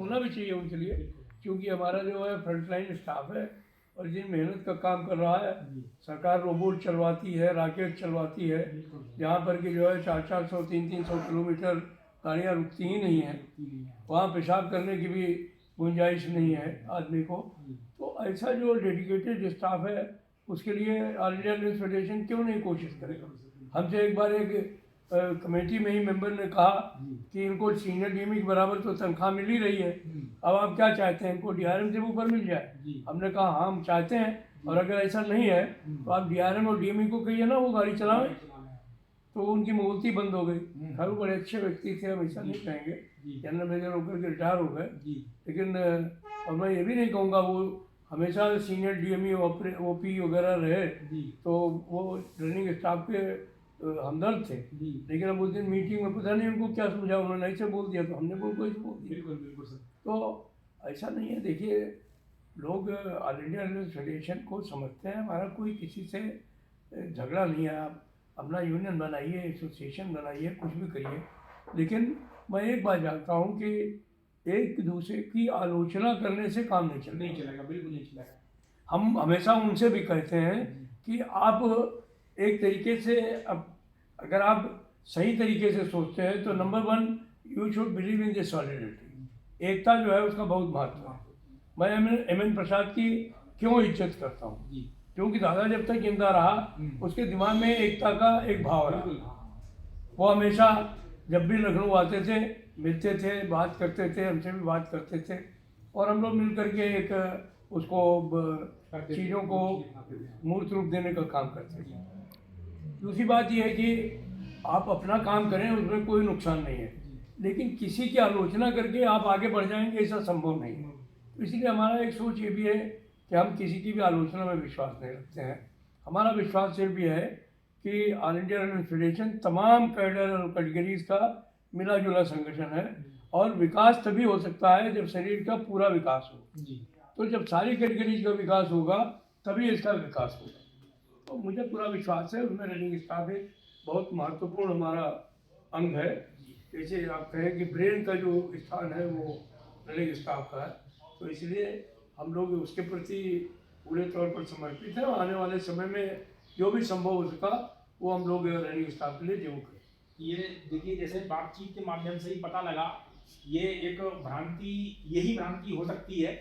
होना भी चाहिए उनके लिए, क्योंकि हमारा जो है फ्रंटलाइन स्टाफ है और जिन मेहनत का काम कर रहा है। सरकार रोबोट चलवाती है, रॉकेट चलवाती है, जहाँ पर कि जो है 400-400, 300-300 किलोमीटर गाड़ियाँ रुकती ही नहीं हैं, वहाँ पेशाब करने की भी गुंजाइश नहीं है आदमी को। तो ऐसा जो डेडिकेटेड स्टाफ है उसके लिए ऑल इंडिया न्यूज़ फेडरेशन क्यों नहीं कोशिश करेगा। हमसे एक बार एक कमेटी में ही मेंबर ने कहा कि इनको सीनियर डीएमई के बराबर तो तनख्वाह मिल ही रही है, अब आप क्या चाहते हैं, इनको डीआरएम से ऊपर मिल जाए। हमने कहा हाँ हम चाहते हैं, और अगर ऐसा नहीं है तो आप डीआरएम और डीएमई को कहिए ना वो गाड़ी चलाएं। तो उनकी मोहलती बंद हो गई। खैर वो बड़े अच्छे व्यक्ति थे, हम ऐसा नहीं कहेंगे, जनरल मेजर होकर के रिटायर हो गए, लेकिन और मैं ये भी नहीं कहूँगा वो हमेशा सीनियर डीएमई ओपी वगैरह रहे, तो वो रनिंग स्टाफ के हमदर्द थे। लेकिन अब उस दिन मीटिंग में पता नहीं उनको क्या समझा, उन्होंने ऐसे बोल दिया तो हमने बोल बोल दिया। बिल्कुल बिल्कुल सर। तो ऐसा नहीं है। देखिए लोग ऑल इंडिया न्यूज़ फेडरेशन को समझते हैं, हमारा कोई किसी से झगड़ा नहीं है। आप अपना यूनियन बनाइए, एसोसिएशन बनाइए, कुछ भी करिए, लेकिन मैं एक बात जानता हूँ कि एक दूसरे की आलोचना करने से काम नहीं चलेगा, बिल्कुल नहीं चलेगा। हम हमेशा उनसे भी कहते हैं कि आप एक तरीके से, अब अगर आप सही तरीके से सोचते हैं तो number 1 you should believe in the solidity. एकता जो है उसका बहुत महत्व है। मैं एम.एन. प्रसाद की क्यों इज्जत करता हूँ, क्योंकि दादा जब तक जिंदा रहा उसके दिमाग में एकता का एक भाव रहा। वो हमेशा जब भी लखनऊ आते थे, मिलते थे, बात करते थे, हमसे भी बात करते थे, और हम लोग मिल करके एक उसको चीज़ों को मूर्त रूप देने का काम करते थे। दूसरी बात यह है कि आप अपना काम करें, उसमें कोई नुकसान नहीं है, लेकिन किसी की आलोचना करके आप आगे बढ़ जाएंगे ऐसा संभव नहीं है। तो इसलिए हमारा एक सोच ये भी है कि हम किसी की भी आलोचना में विश्वास नहीं रखते हैं। हमारा विश्वास सिर्फ ये है कि ऑल इंडिया न्यूज़ फेडरेशन तमाम कैडर और कैटेगरीज का मिला जुला संगठन है, और विकास तभी हो सकता है जब शरीर का पूरा विकास हो। तो जब सारी कैटेगरीज का विकास होगा तभी इसका विकास होगा। तो मुझे पूरा विश्वास है उसमें। रनिंग स्टाफ एक बहुत महत्वपूर्ण हमारा अंग है। जैसे आप कहें कि ब्रेन का जो स्थान है वो रनिंग स्टाफ का है, तो इसलिए हम लोग उसके प्रति पूरे तौर पर समर्पित हैं। आने वाले समय में जो भी संभव हो सका वो हम लोग रनिंग स्टाफ के लिए जरूर करें। ये देखिए, जैसे बातचीत के माध्यम से ही पता लगा, ये एक भ्रांति, यही भ्रांति हो सकती है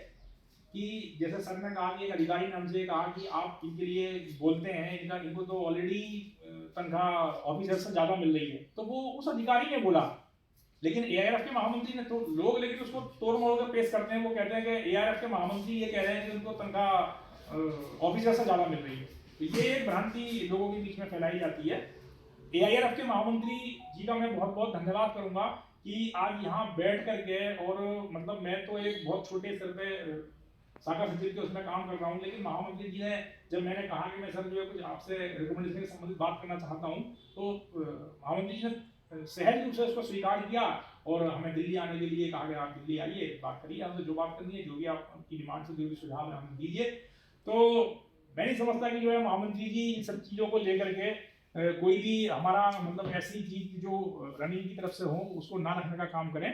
कि जैसे सर ने कहा कि एक अधिकारी ने हमसे कहा कि आप इनके लिए बोलते हैं, इनको तो ऑलरेडी तनख्वाह ऑफिसर से ज़्यादा मिल रही है, तो वो उस अधिकारी ने बोला। लेकिन एआईआरएफ के महामंत्री ने तो लोग लेकिन उसको तोड़ मोड़ कर पेश करते हैं। वो कहते हैं कि एआईआरएफ के महामंत्री ये कह रहे हैं कि उनको तनख्वाह ऑफिसर से ज़्यादा मिल रही है। तो ये भ्रांति लोगों के बीच में फैलाई जाती है। एआईआरएफ के महामंत्री जी का मैं बहुत बहुत धन्यवाद करूंगा कि आज यहाँ बैठ कर के, और मतलब मैं तो एक बहुत छोटे स्तर पे शाखा सचिव के उसमें काम कर रहा हूँ, लेकिन महामंत्री जी ने जब मैंने कहा कि मैं सर जो है कुछ आपसे रिकमेंडेशन से संबंधित बात करना चाहता हूँ, तो महामंत्री जी ने सहज रूप से उसको स्वीकार किया और हमें दिल्ली आने के लिए कहा गया, आप दिल्ली आइए, बात करिए हमसे, जो बात करनी है, जो भी आपकी डिमांड से जो भी सुझाव है हमें दीजिए। तो मैं नहीं समझता कि जो है महामंत्री जी इन सब चीज़ों को लेकर के कोई भी हमारा मतलब ऐसी चीज जो रनिंग की तरफ से हो उसको ना रखने का काम करें।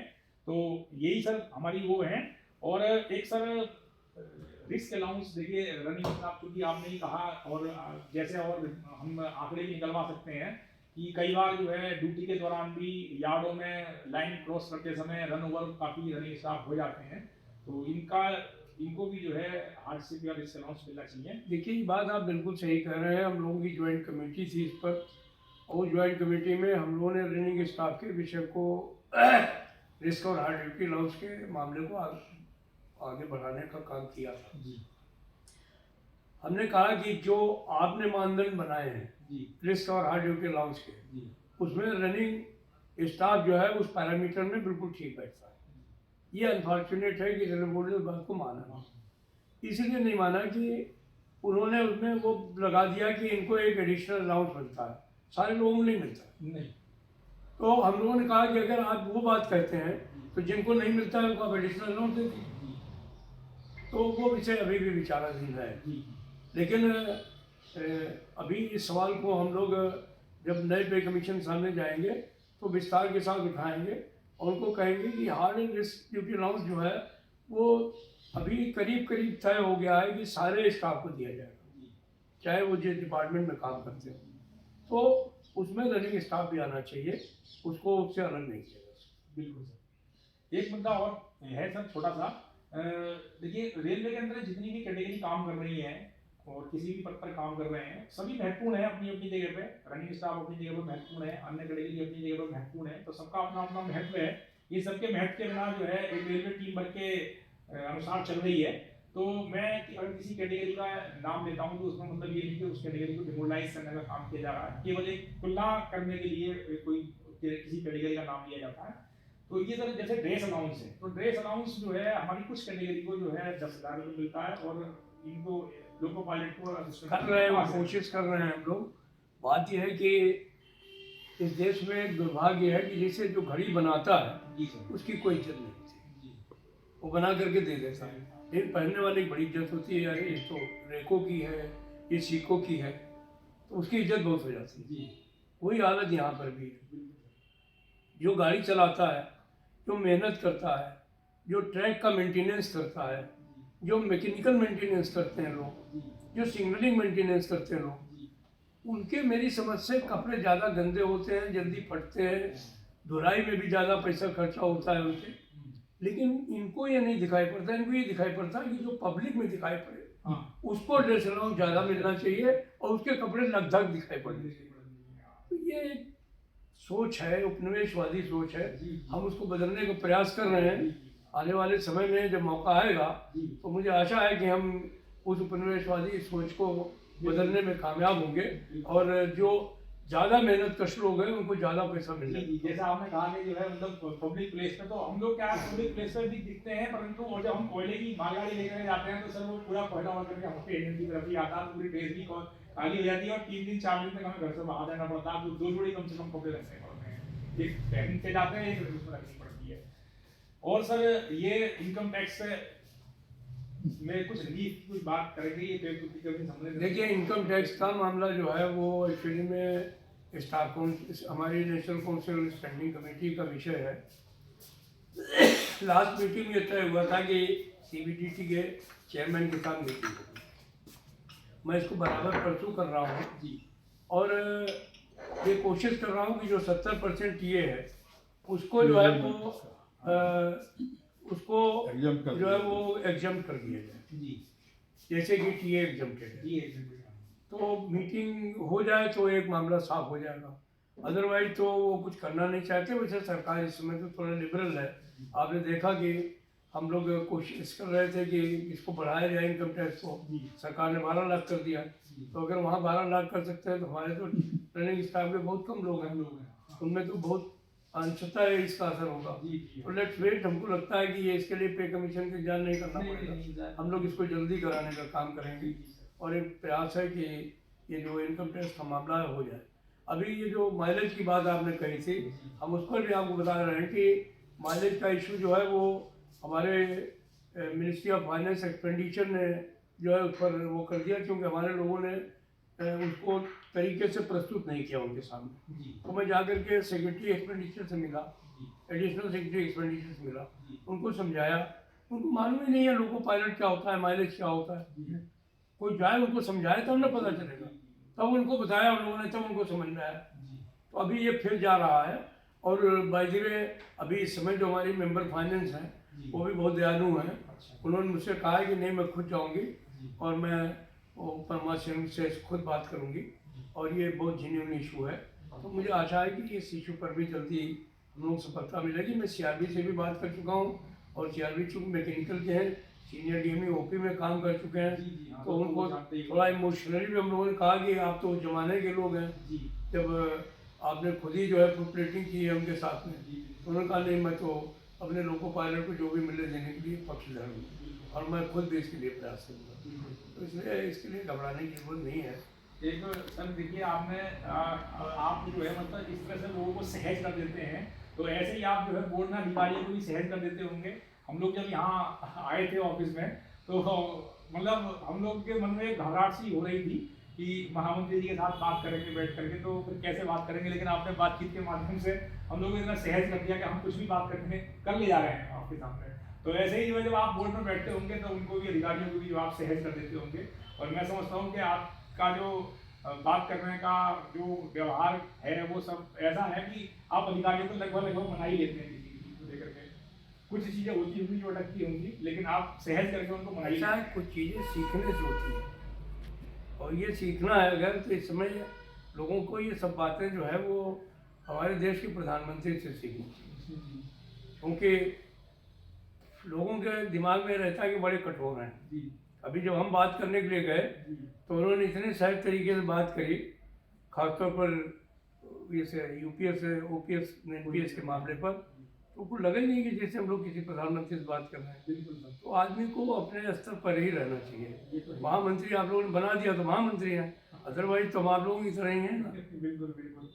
तो यही सर हमारी वो है। और एक सर रिस्क अलाउंस, देखिए रनिंग स्टाफ, क्योंकि आपने ही कहा, और जैसे और हम आंकड़े भी निकलवा सकते हैं कि कई बार जो है ड्यूटी के दौरान भी यार्डों में लाइन क्रॉस करते समय रन ओवर काफ़ी रनिंग स्टाफ हो जाते हैं, तो इनको भी जो है हार्डशिप या रिस्क अलाउंस मिलना चाहिए। देखिए ये बात आप बिल्कुल सही कह रहे हैं। हम लोगों की ज्वाइंट कमेटी थी इस पर, और ज्वाइंट कमेटी में हम लोगों ने रनिंग स्टाफ के विषय को रिस्क और हार्ड ड्यूटी अलाउंस के मामले को आगे बढ़ाने का काम किया था। हमने कहा कि जो आपने मानदंड बनाए हैं रिस्क और हार्ड ड्यूटी अलाउंस के, उसमें रनिंग स्टाफ जो है उस पैरामीटर में बिल्कुल ठीक बैठता है। ये अनफॉर्चुनेट है कि रेलवे बोर्ड ने उस बात को माना नहीं। इसलिए नहीं माना कि उन्होंने उसमें वो लगा दिया कि इनको एक एडिशनल अलाउंस मिलता है, सारे लोगों को नहीं मिलता। नहीं, तो हम लोगों ने कहा कि अगर आप वो बात कहते हैं तो जिनको नहीं मिलता है उनको आप एडिशनल अलाउंस दे दीजिए। तो वो विषय अभी भी विचाराधीन है। लेकिन अभी इस सवाल को हम लोग जब नए पे कमीशन सामने जाएंगे तो विस्तार के साथ उठाएंगे और उनको कहेंगे कि hard and risk duty allowance जो है वो अभी करीब करीब तय हो गया है कि सारे स्टाफ को दिया जाएगा, चाहे वो जिस डिपार्टमेंट में काम करते हो। तो उसमें रनिंग स्टाफ भी आना चाहिए, उसको उससे अलग नहीं किया जा सकता। बिल्कुल सर। एक मुद्दा और है सर, छोटा सा। देखिए, रेलवे के अंदर जितनी भी कैटेगरी काम कर रही है और किसी भी पद पर काम कर रहे हैं, सभी महत्वपूर्ण है अपनी अपनी जगह पे। रनिंग स्टाफ अपनी जगह पर महत्वपूर्ण है, अन्य कैटेगरी अपनी जगह पर महत्वपूर्ण है, तो सबका अपना अपना महत्व है। ये सबके महत्व के बिना जो है एक रेलवे टीम वर्क के अनुसार चल रही है। तो मैं अगर किसी कैटेगरी का नाम लेता हूँ तो उसका मतलब ये नहीं कि उस कैटेगरी को डिमोरलाइज करने का काम किया जा रहा है, केवल एक तुलना करने के लिए कोई किसी कैटेगरी का नाम लिया जाता है। तो ये सर जैसे ड्रेस अलाउंस है, तो ड्रेस अलाउंस जो है हमारी कुछ कैटेगरी को जो है 10,000 रुपये मिलता है और इनको लोको पायलट को कर रहे हैं, कोशिश कर रहे हैं हम लोग। बात यह है कि इस देश में एक दुर्भाग्य है कि जैसे जो घड़ी बनाता है जी सर, उसकी कोई इज्जत नहीं होती, जी वो बना करके दे देता है, लेकिन पहनने वाले की बड़ी इज्जत होती है। अरे ये तो रेको की है, ये सीको की है, तो उसकी इज्जत बहुत हो जाती है। जी वही हालत यहाँ पर भी है। जो गाड़ी चलाता है, जो मेहनत करता है, जो ट्रैक का मेंटेनेंस करता है, जो मैकेनिकल मेंटेनेंस करते हैं लोग, जो सिग्नलिंग मेंटेनेंस करते हैं लोग, उनके मेरी समझ से कपड़े ज़्यादा गंदे होते हैं, जल्दी फटते हैं, धुलाई में भी ज़्यादा पैसा खर्चा होता है उनसे। लेकिन इनको ये नहीं दिखाई पड़ता, इनको ये दिखाई पड़ता है कि जो पब्लिक में दिखाई पड़े उसको ड्रेस अलाउंस ज़्यादा मिलना चाहिए और उसके कपड़े लगभग दिखाई पड़ने चाहिए। तो ये एक सोच है, उपनिवेशवादी सोच है, हम उसको बदलने का प्रयास कर रहे हैं। आने वाले समय में जब मौका आएगा तो मुझे आशा है कि हम उस उपनिवेशवादी सोच को बदलने में कामयाब होंगे और जो ज़्यादा मेहनत कश लोग हैं उनको ज़्यादा पैसा मिलेगा। जैसा आपने कहा कि जो है मतलब पब्लिक प्लेस में, तो हम लोग क्या पब्लिक प्लेस पर भी दिखते हैं, परंतु और जब हम कोयले की मालगाड़ी लेकर जाते हैं तो सर वो पूरा कोयला होकर के हमसे एजेंसी की तरफ ही आता है, पूरी ड्रेस भी खाली हो जाती है और 3 दिन 4 दिन तक हमें घर से बाहर जाना पड़ता है। तो 2 जोड़ी कम से कम कपड़े रखने पड़ते हैं, एक पहन के जाते हैं, एक उसमें रखनी पड़ती है। और सर ये इनकम टैक्स में कुछ रिलीफ कुछ बात करेंगे ये समझ। देखिए, इनकम टैक्स का मामला जो है वो एक्चुअली में स्टाफ हमारी नेशनल काउंसिल स्टैंडिंग कमेटी का विषय है। लास्ट मीटिंग में तय हुआ था कि सीबीडीटी के चेयरमैन के साथ मीटिंग होगी। मैं इसको बराबर परसू कर रहा हूँ जी, और ये कोशिश कर रहा हूँ कि जो 70% टीए है उसको जो है वो उसको जो है वो एग्जाम कर दिया जाए, जी जैसे कि टीए एग्जाम्प्टेड है। जी, तो मीटिंग हो जाए तो एक मामला साफ हो जाएगा, अदरवाइज तो वो कुछ करना नहीं चाहते। वैसे सरकार इस समय तो थोड़ा लिबरल है। आपने देखा कि हम लोग कोशिश कर रहे थे कि इसको बढ़ाया जाए इनकम टैक्स को, सरकार ने 12 लाख कर दिया। तो अगर वहाँ 12 लाख कर सकते हैं तो हमारे तो रनिंग स्टाफ के बहुत कम लोग हैं, उनमें तो बहुत अंशतः इसका असर होगा। तो लेट्स वेट। हमको लगता है कि ये इसके लिए पे कमीशन का इंतजार नहीं करना पड़ेगा, हम लोग इसको जल्दी कराने का काम करेंगे और एक प्रयास है कि ये जो इनकम टैक्स का मामला है हो जाए। अभी ये जो माइलेज की बात आपने कही थी, हम उस पर भी आपको बता रहे हैं कि माइलेज का इशू जो है वो हमारे मिनिस्ट्री ऑफ फाइनेंस एक्सपेंडिचर ने जो है उस पर वो कर दिया, क्योंकि हमारे लोगों ने उसको तरीके से प्रस्तुत नहीं किया उनके सामने। तो मैं जाकर के सेक्रेटरी एक्सपेंडिचर से मिला, एडिशनल सेक्रेटरी एक्सपेंडिचर से मिला, उनको समझाया। उनको मालूम ही नहीं है लोको पायलट क्या होता है, माइलेज क्या होता है। कोई जाए उनको समझाए तब ना पता चलेगा, तब उनको बताया उन लोगों ने, तब उनको समझ में आया। तो अभी ये फिर जा रहा है। और बाय द वे अभी इस समय जो हमारी मेंबर फाइनेंस हैं वो भी बहुत दयालु हैं। उन्होंने मुझसे कहा है कि नहीं मैं खुद जाऊंगी और मैं वो परमा सिंह से खुद बात करूंगी और ये बहुत जेन्युइन इशू है। तो मुझे आशा है कि इस इशू पर भी जल्दी हम लोग सफलता मिलेगी। मैं सीआरबी से भी बात कर चुका हूँ और सीआरबी चूँकि मैकेनिकल के हैं, सीनियर डीएमई ओपी में काम कर चुके हैं, तो उनको थोड़ा इमोशनली भी हम लोगों ने कहा कि आप तो उस जमाने के लोग हैं जब आपने खुद ही जो है प्रोपरेटिंग की है उनके साथ में। तो उन्होंने कहा नहीं मैं तो अपने लोको पायलट को जो भी मिले देने के लिए पक्षधर हूँ और मैं खुद भी इसके लिए प्रयास करूँगा। तो इसलिए इसके लिए घबराने की जरूरत नहीं है। एक सर देखिए, आपने आप जो है मतलब इस तरह से लोगों को सहज कर देते हैं, तो ऐसे ही आप जो है बोर्ड में अधिकारियों को भी सहज कर देते होंगे। हम लोग जब यहाँ आए थे ऑफिस में तो मतलब हम लोग के मन में घबराहट सी हो रही थी कि महामंत्री जी के साथ बात करेंगे बैठ करके, तो फिर कैसे बात करेंगे, लेकिन आपने बातचीत के माध्यम से हम लोगों को इतना सहज कर दिया कि हम कुछ भी बात करने कर ले जा रहे हैं आपके सामने। तो ऐसे ही जो है जब आप बोर्ड में बैठते होंगे तो उनको भी, अधिकारियों को भी जो आप सहज कर देते होंगे। और मैं समझता हूँ कि आपका जो बात करने का जो व्यवहार है वो सब ऐसा है कि आप अधिकारियों को लगभग मना ही लेते हैं किसी चीज़ को लेकर के। कुछ चीज़ें होती होंगी जो अटकती होंगी, लेकिन आप सहज करके उनको मना ही ऐसा है, कुछ चीज़ें सीखने से होती हैं और ये सीखना है अगर, तो इस समय लोगों को ये सब बातें जो है वो हमारे देश के प्रधानमंत्री से सीखनी चाहिए, क्योंकि लोगों के दिमाग में रहता है कि बड़े कठोर हैं। अभी जब हम बात करने के लिए गए तो उन्होंने इतने सहज तरीके से बात करी, खासतौर पर जैसे यूपीएस ओपीएस एनपीएस के मामले पर, तो कुछ लगा ही नहीं कि जैसे हम लोग किसी प्रधानमंत्री से बात कर रहे हैं। बिल्कुल सर। तो आदमी को अपने स्तर पर ही रहना चाहिए। महामंत्री आप लोगों ने बना दिया तो महामंत्री हैं, अदरवाइज तो हम आप लोगों की तरह ही हैं ना। बिल्कुल बिल्कुल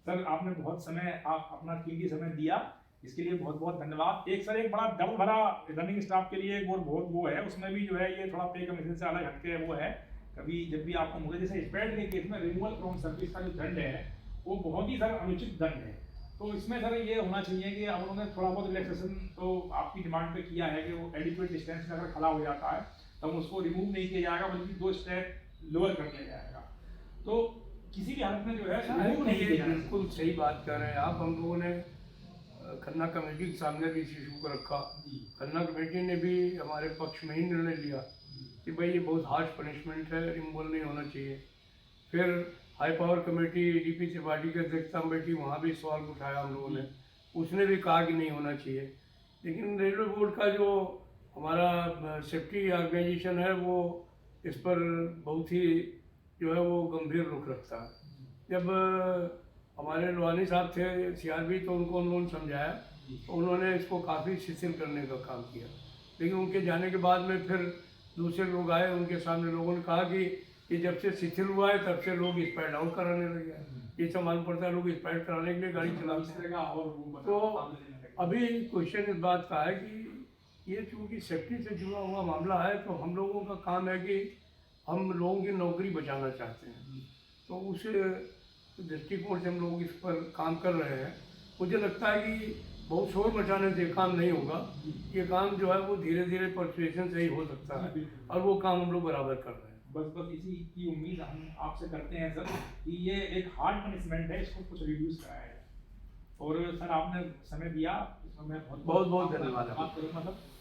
सर, आपने बहुत समय आप अपना कीमती समय दिया, इसके लिए बहुत बहुत धन्यवाद। एक सर, एक बड़ा दर्द भरा रनिंग स्टाफ के लिए एक और बहुत वो है, उसमें भी जो है ये थोड़ा पे कमीशन से अलग हटके वो है। कभी जब भी आपको मुझे जैसे स्पेड के केस में रिमूवल फ्रॉम सर्विस का जो दंड है वो बहुत ही सर अनुचित दंड है। तो इसमें सर ये होना चाहिए कि अब उन्होंने थोड़ा बहुत रिलैक्सेशन तो आपकी डिमांड पे किया है कि वो एडिक्वेट डिस्टेंस में अगर खड़ा हो जाता है तो उसको रिमूव नहीं किया जाएगा, बल्कि 2 स्टेप लोअर कर दिया जाएगा। तो किसी भी हालत में जो है रिमूव नहीं किया जाएगा। बिल्कुल सही बात कर रहे हैं आप। हम लोगों ने खन्ना कमेटी के सामने भी इस इशू को रखा। खन्ना कमेटी ने भी हमारे पक्ष में ही निर्णय लिया कि भाई ये बहुत हार्श पनिशमेंट है, रिमूवल नहीं होना चाहिए। फिर high power committee DP Tripathi की अध्यक्षता में बैठी, वहाँ भी सवाल उठाया हम लोगों ने, उसने भी कहा कि नहीं होना चाहिए। लेकिन रेलवे बोर्ड का जो हमारा सेफ्टी ऑर्गेनाइजेशन है वो इस पर बहुत ही जो है वो गंभीर रुख रखता है। जब हमारे लोहानी साहब थे सीआरबी, तो उनको उन्होंने समझाया तो उन्होंने इसको काफ़ी शिथिल करने का काम किया। लेकिन उनके जाने के बाद में फिर दूसरे लोग आए, उनके सामने लोगों ने कहा कि ये जब से शिथिल हुआ है तब से लोग स्पीड आउट कराने लगे हैं। ये सब मालूम पड़ता है लोग स्पीड कराने के लिए गाड़ी चलाते हैं। तो अभी क्वेश्चन इस बात का है कि ये चूँकि सेफ्टी से जुड़ा हुआ मामला है, तो हम लोगों का काम है कि हम लोगों की नौकरी बचाना चाहते हैं। तो उस दृष्टिकोण से हम लोग इस पर काम कर रहे हैं। मुझे लगता है कि बहुत शोर मचाने से काम नहीं होगा, ये काम जो है वो धीरे धीरे परसुएशन से ही हो सकता है, और वो काम हम लोग बराबर कर रहे हैं। बस इसी की उम्मीद हम आपसे करते हैं सर कि ये एक हार्ड पनिशमेंट है, इसको कुछ रिड्यूस कराया जाए। और सर आपने समय दिया, इसमें मैं बहुत बहुत धन्यवाद। करूँगा सर।